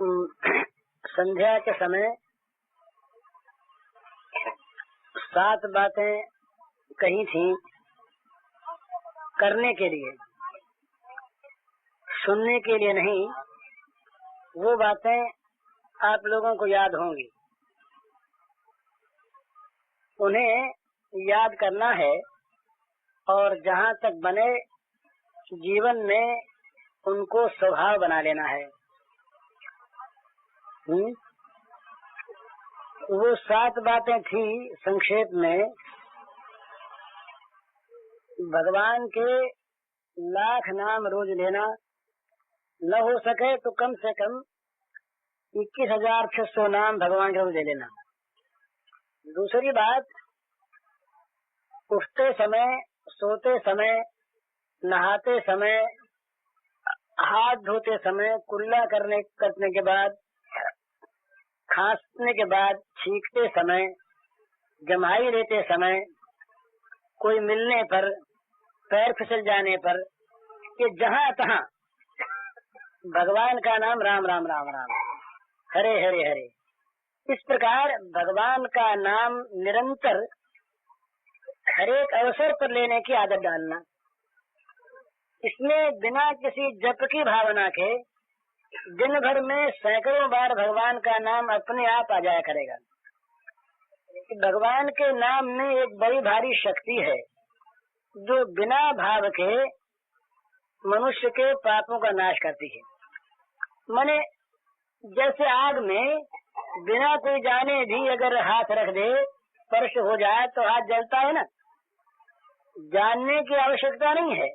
संध्या के समय 7 बातें कही थी करने के लिए, सुनने के लिए नहीं। वो बातें आप लोगों को याद होंगी, उन्हें याद करना है और जहाँ तक बने जीवन में उनको स्वभाव बना लेना है। वो 7 बातें थी संक्षेप में। भगवान के लाख नाम रोज लेना, न हो सके तो कम से कम 21,600 नाम भगवान के रोज ले लेना। दूसरी बात, उठते समय, सोते समय, नहाते समय, हाथ धोते समय, कुल्ला करने के बाद, खांसने के बाद, छींकते समय, जम्हाई लेते समय, कोई मिलने पर, पैर फिसल जाने पर, ये जहाँ तहाँ भगवान का नाम राम राम राम राम, हरे हरे हरे। इस प्रकार भगवान का नाम निरंतर हर एक अवसर पर लेने की आदत डालना। इसमें बिना किसी जप की भावना के दिन भर में सैकड़ों बार भगवान का नाम अपने आप आ जाया करेगा। भगवान के नाम में एक बड़ी भारी शक्ति है जो बिना भाव के मनुष्य के पापों का नाश करती है। माने जैसे आग में बिना कोई जाने भी अगर हाथ रख दे, स्पर्श हो जाए तो हाथ जलता है ना, जानने की आवश्यकता नहीं है।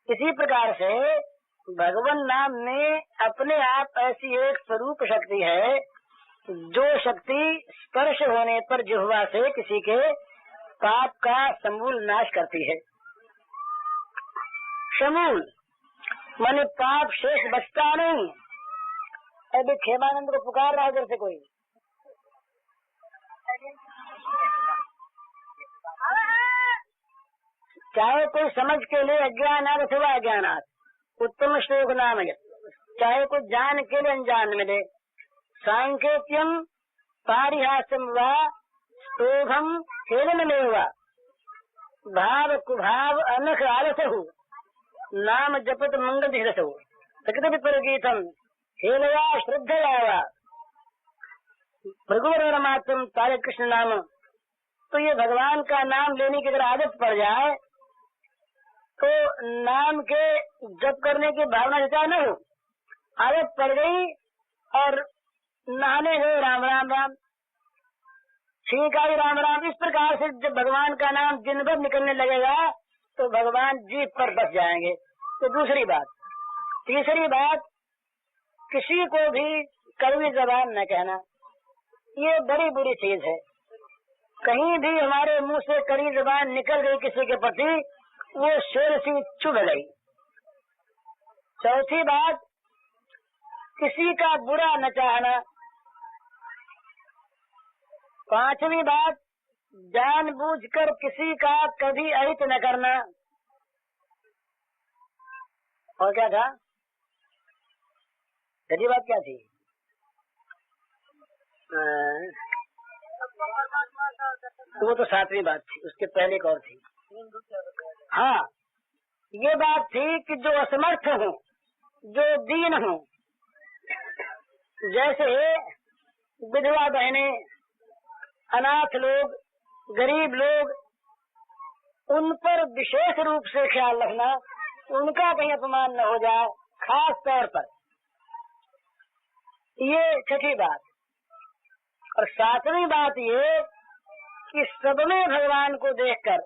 इसी प्रकार से भगवान नाम में अपने आप ऐसी एक स्वरूप शक्ति है जो शक्ति स्पर्श होने पर जिह्वा से किसी के पाप का समूल नाश करती है। समूल माने पाप शेष बचता नहीं। अभी खेमानंद को पुकार रहा है इधर से कोई, चाहे कोई समझ के लिए अज्ञानात अथवा अज्ञानात, उत्तम श्लोक नाम है। चाहे कोई जान के लिए अनजान में दे, सांकेत्यम पारिहास्यम व स्तोभम हेलन में हुआ, भाव कुभाव अनख आलसहु, नाम जपत मंगल दिरसहु, प्रकृति परिगीतम हेलया श्रद्धया भगवान मातम तारे कृष्ण नाम। तो ये भगवान का नाम लेने की अगर आदत पड़ जाए तो नाम के जप करने की भावना जता न हो, आदत पड़ गई और नहाने गए राम राम राम, ठीक है राम राम। इस प्रकार से जब भगवान का नाम दिन भर निकलने लगेगा तो भगवान जीभ पर बस जाएंगे। तो दूसरी बात। तीसरी बात, किसी को भी कड़वी जबान न कहना, ये बड़ी बुरी चीज है। कहीं भी हमारे मुंह से कड़ी जबान निकल गई किसी के प्रति, वो शेर सी चुभ गई। चौथी बात, किसी का बुरा न चाहना। पांचवी बात, जानबूझकर किसी का कभी अहित न करना। और क्या था? छठी बात क्या थी? वो तो 7वीं बात थी, उसके पहले एक और थी। हाँ, ये बात थी कि जो असमर्थ हो, जो दीन हो, जैसे विधवा बहनें, अनाथ लोग, गरीब लोग, उन पर विशेष रूप से ख्याल रखना, उनका कहीं अपमान न हो जाए खास तौर पर। ये छठी बात। और 7वीं बात ये कि सब में भगवान को देखकर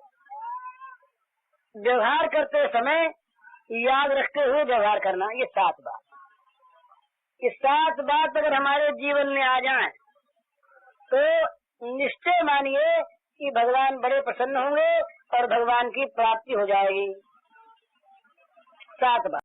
व्यवहार करते समय याद रखते हुए व्यवहार करना। ये 7 बात। ये 7 बात अगर हमारे जीवन में आ जाएं तो निश्चय मानिए कि भगवान बड़े प्रसन्न होंगे और भगवान की प्राप्ति हो जाएगी। 7 बात।